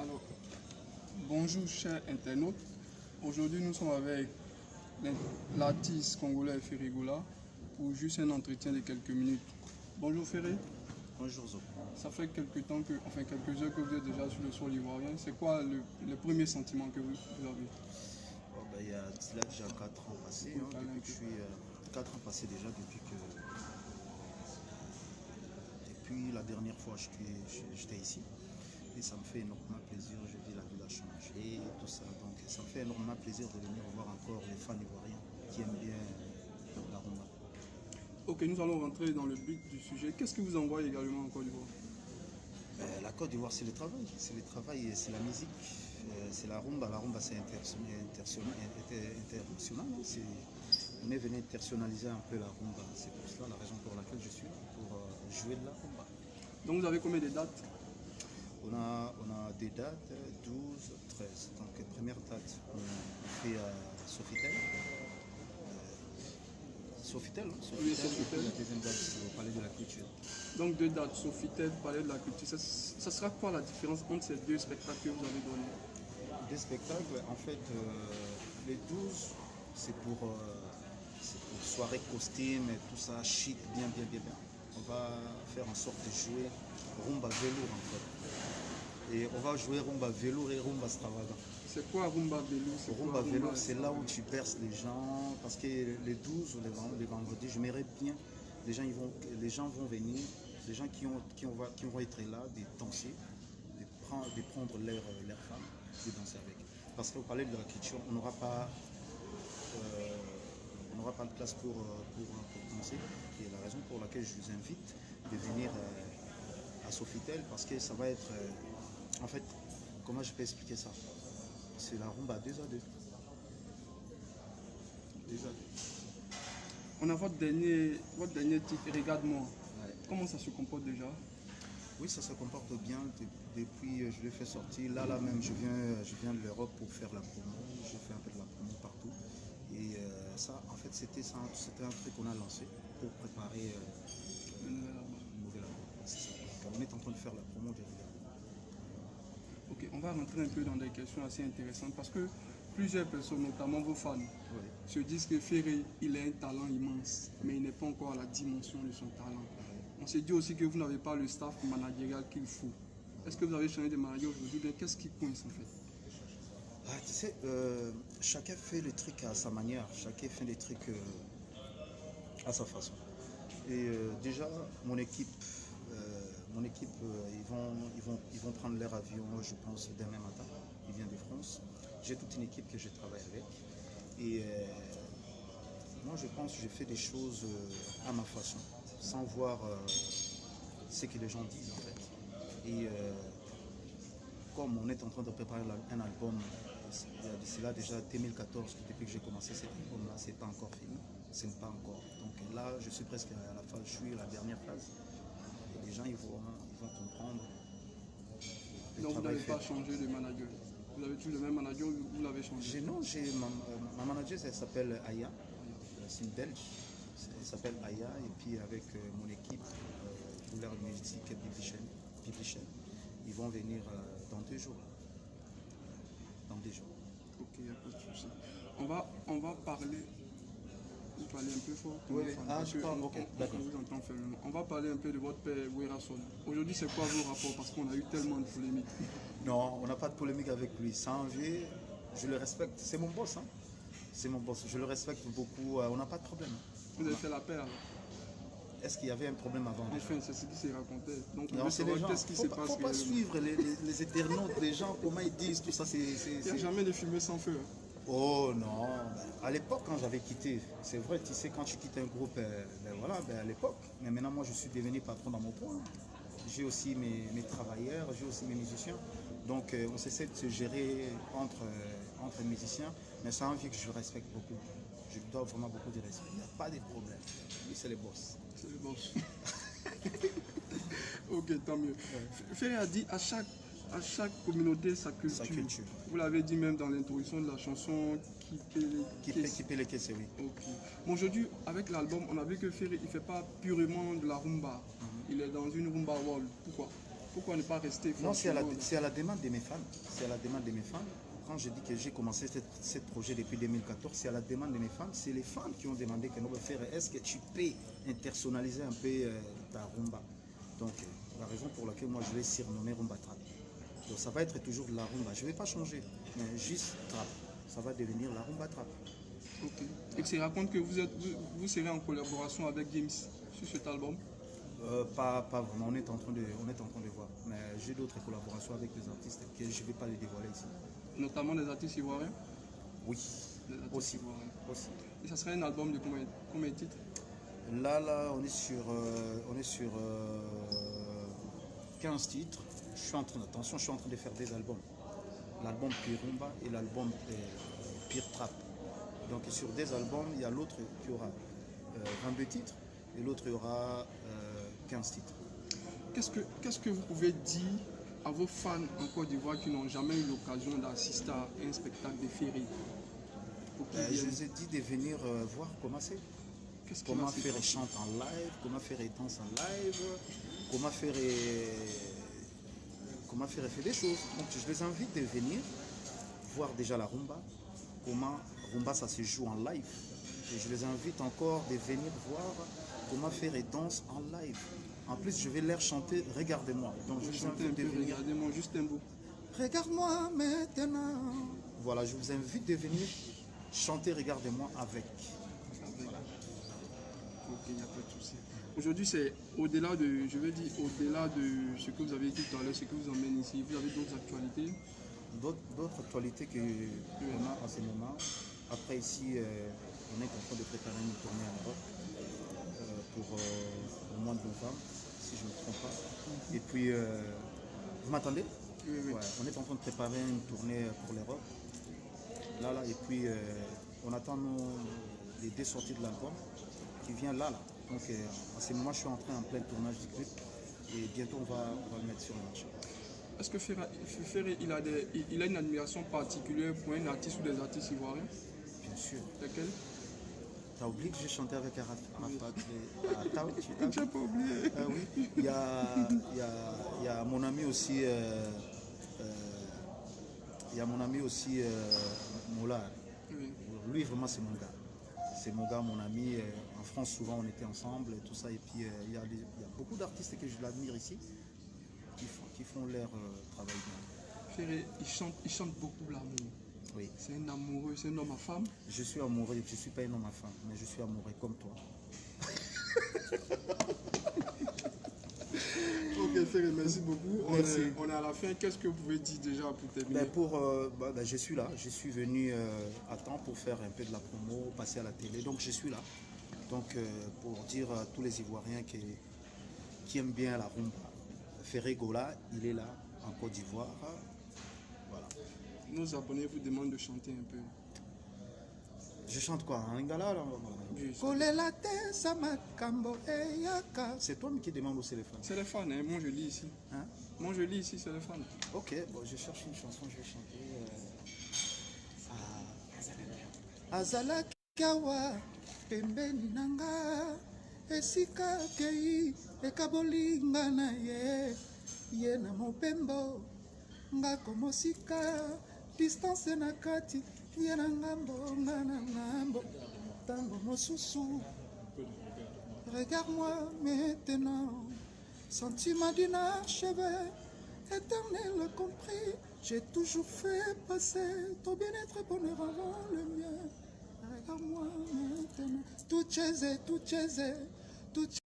Alors, bonjour chers internautes. Aujourd'hui, nous sommes avec l'artiste congolais Ferry Goula pour juste un entretien de quelques minutes. Bonjour Ferry. Bonjour Zo. Ça fait quelques temps que, quelques heures que vous êtes déjà sur le sol ivoirien. C'est quoi le premier sentiment que vous avez? Il y a là déjà 4 ans passés, depuis que je suis 4 ans passés déjà depuis la dernière fois j'étais ici. Et ça me fait énormément plaisir, je dis la ville a changé, tout ça. Donc ça me fait énormément plaisir de venir voir encore les fans ivoiriens qui aiment bien la rumba. Ok, nous allons rentrer dans le but du sujet. Qu'est-ce que vous envoyez également en Côte d'Ivoire? La Côte d'Ivoire, c'est le travail et c'est la musique, c'est la rumba. La rumba, c'est international. On est venu internationaliser un peu la rumba. C'est pour cela la raison pour laquelle je suis là, pour jouer de la rumba. Donc vous avez combien de dates? On a des dates, 12, 13. Donc première date, on fait à Sofitel. Sofitel. La deuxième date, c'est au Palais de la Culture. Donc deux dates, Sofitel, Palais de la Culture. Ça sera quoi la différence entre ces deux spectacles que vous avez donnés? Des spectacles, en fait, les 12, c'est pour soirée costume et tout ça, chic, bien. On va faire en sorte de jouer rumba velours en fait. Et on va jouer rumba velours et rumba extravagant. C'est quoi rumba velours? Rumba velours, c'est là où tu perces les gens, parce que les 12 ou les vendredis, je m'aimerais bien, les gens vont venir, les gens qui vont être là, des danser, de prendre leur femme, de danser avec. Parce qu'au Palais de la Culture, on n'aura pas de place pour danser. Et la raison pour laquelle je vous invite de venir à Sofitel, parce que ça va être, en fait, comment je peux expliquer ça? C'est la rumba 2 à 2. On a votre dernier titre, Regarde-moi. Ouais. Comment ça se comporte déjà? Oui, ça se comporte bien. Depuis, je l'ai fait sortir. Là même, je viens de l'Europe pour faire la promo. J'ai fait un peu de la promo partout. Et ça, en fait, c'était un truc qu'on a lancé pour préparer une nouvelle album. C'est ça. On est en train de faire la promo de Regarde. Ok, on va rentrer un peu dans des questions assez intéressantes parce que plusieurs personnes, notamment vos fans, se disent que Ferry, il a un talent immense, mais il n'est pas encore à la dimension de son talent. On s'est dit aussi que vous n'avez pas le staff managérial qu'il faut. Est-ce que vous avez changé de manager aujourd'hui? Qu'est-ce qui coince en fait? Tu sais, chacun fait les trucs à sa manière, chacun fait les trucs à sa façon. Et déjà, mon équipe, ils vont prendre leur avion, je pense, demain matin. Ils viennent de France. J'ai toute une équipe que je travaille avec. Et moi, je pense que je fais des choses à ma façon, sans voir ce que les gens disent en fait. Et comme on est en train de préparer un album, c'est là déjà 2014, depuis que j'ai commencé cet album-là, c'est pas encore fini, ce n'est pas encore. Donc là, je suis presque à la phase, je suis à la dernière phase. Et les gens, ils vont comprendre. Donc vous n'avez pas changé de manager? Vous avez toujours le même manager ou vous l'avez changé? Non, ma manager, elle s'appelle Aya, c'est une Belge, elle s'appelle Aya, et puis avec mon équipe, pour leur musique Biblichen, ils vont venir dans 2 jours. Dans 2 jours. Ok, il n'y a pas de souci. On va parler. Vous parlez un peu fort? Oui, je parle, ok, d'accord. On va parler un peu de votre père, Werason. Aujourd'hui, c'est quoi vos rapports? Parce qu'on a eu tellement de polémiques. Non, on n'a pas de polémique avec lui. Sans envie, je le respecte. C'est mon boss, hein. C'est mon boss. Je le respecte beaucoup. On n'a pas de problème. Vous avez fait la paix alors? Est-ce qu'il y avait un problème avant? Enfin, c'est ce qui s'est raconté. Donc, non, c'est les gens. Qu'est-ce qui se passe? Faut pas suivre les internautes, les gens, comment ils disent, tout ça. Il n'y a jamais de fumée sans feu. Oh non, à l'époque quand j'avais quitté, c'est vrai, tu sais, quand tu quittes un groupe, à l'époque, mais maintenant moi je suis devenu patron dans mon coin. J'ai aussi mes travailleurs, j'ai aussi mes musiciens. Donc on s'essaie de se gérer entre musiciens, mais ça envie que je respecte beaucoup. Je lui dois vraiment beaucoup de respect. Il n'y a pas de problème. Lui, c'est le boss. C'est le boss. Ok, tant mieux. Ouais. Ferry a dit à chaque communauté sa culture. Vous l'avez dit même dans l'introduction de la chanson Qui paie les caisses, oui. Okay. Bon, aujourd'hui, avec l'album, on a vu que Ferry, il ne fait pas purement de la rumba. Il est dans une rumba world. Pourquoi? Pourquoi ne pas rester Non, c'est fort à la demande de mes fans. C'est à la demande de mes fans. Quand je dis que j'ai commencé ce projet depuis 2014, c'est à la demande de mes fans. C'est les fans qui ont demandé que nous va faire. Est-ce que tu peux personnaliser un peu ta rumba? Donc, la raison pour laquelle moi je vais surnommer Rumba Trap. Donc, ça va être toujours de la rumba. Je ne vais pas changer, mais juste trap. Ça va devenir la Rumba Trap. Ok. Et tu racontes que vous serez en collaboration avec Gims sur cet album? Pas vraiment, on est en train de voir. Mais j'ai d'autres collaborations avec des artistes que je ne vais pas les dévoiler ici. Notamment des artistes ivoiriens? Oui, Des artistes aussi. ivoiriens. Aussi. Et ça serait un album de combien de titres? Là, on est sur 15 titres. Attention, je suis en train de faire des albums. L'album Pure Rumba et l'album Pure Trap. Donc sur des albums, il y a l'autre qui aura 22 titres et l'autre il y aura 15 titres. Qu'est-ce que vous pouvez dire à vos fans en Côte d'Ivoire qui n'ont jamais eu l'occasion d'assister à un spectacle de Ferry? Je vous ai dit de venir voir comment c'est. Comment faire chante en live, comment faire danse en live, comment faire des choses. Donc je les invite de venir voir déjà la rumba, comment rumba ça se joue en live. Et je les invite encore de venir voir comment faire danse en live. En plus je vais leur chanter Regardez-moi. Donc je vous invite de venir. Regardez-moi juste un bout. Regarde-moi maintenant. Voilà, je vous invite de venir chanter Regardez-moi avec. Ok, il n'y a pas de souci. Aujourd'hui, c'est au-delà de, je veux dire, au-delà de ce que vous avez dit tout à l'heure, ce que vous emmène ici, vous avez d'autres actualités? D'autres actualités qu'on a en ce moment. Après ici, on est en train de préparer une tournée en Europe pour le mois de novembre, si je ne me trompe pas. Et puis, vous m'attendez? Oui, oui. Ouais, on est en train de préparer une tournée pour l'Europe. Là, et puis on attend les deux sorties de l'album qui vient là. Donc en ce moment, je suis en plein tournage du clip et bientôt on va le mettre sur le marché. Est-ce que Ferry, il a une admiration particulière pour un artiste ou des artistes ivoiriens? Bien sûr. Lesquels? T'as oublié que j'ai chanté avec Arafat? Tu n'as pas oublié? Oui. Il y a mon ami aussi. Il y a mon ami aussi, Moula. Oui. Lui, vraiment, c'est mon gars. C'est mon gars, mon ami. En France, souvent, on était ensemble et tout ça. Et puis, il y a beaucoup d'artistes que je l'admire ici qui font leur travail bien. Ferry, il chante beaucoup l'amour. Oui. C'est un amoureux, c'est un homme à femme. Je suis amoureux, je ne suis pas un homme à femme, mais je suis amoureux comme toi. Ok, Ferry, merci beaucoup. Merci. On est à la fin. Qu'est-ce que vous pouvez dire déjà pour terminer? Je suis là. Je suis venu à temps pour faire un peu de la promo, passer à la télé. Donc, je suis là. Donc, pour dire à tous les Ivoiriens qui aiment bien la rumba, Ferry Gola, il est là, en Côte d'Ivoire. Voilà. Nos abonnés vous demandent de chanter un peu. Je chante quoi? En lingala? C'est toi qui demande au téléphone. C'est les fans, hein? Moi je lis ici. Hein? Moi je lis ici, c'est les fans. Ok, bon, je cherche une chanson, je vais chanter. Azalaki kawa pembeni nanga esika kei ekabolinga na ye na mopembo nga komosika distance na kati ye na ngambo nga na ngambo tango mosusu. Regarde-moi maintenant, sentiment d'une archevêque éternel compris, j'ai toujours fait passer ton bien-être bonheur avant le mien. Regarde-moi maintenant, tout chaise, tout chaise, tout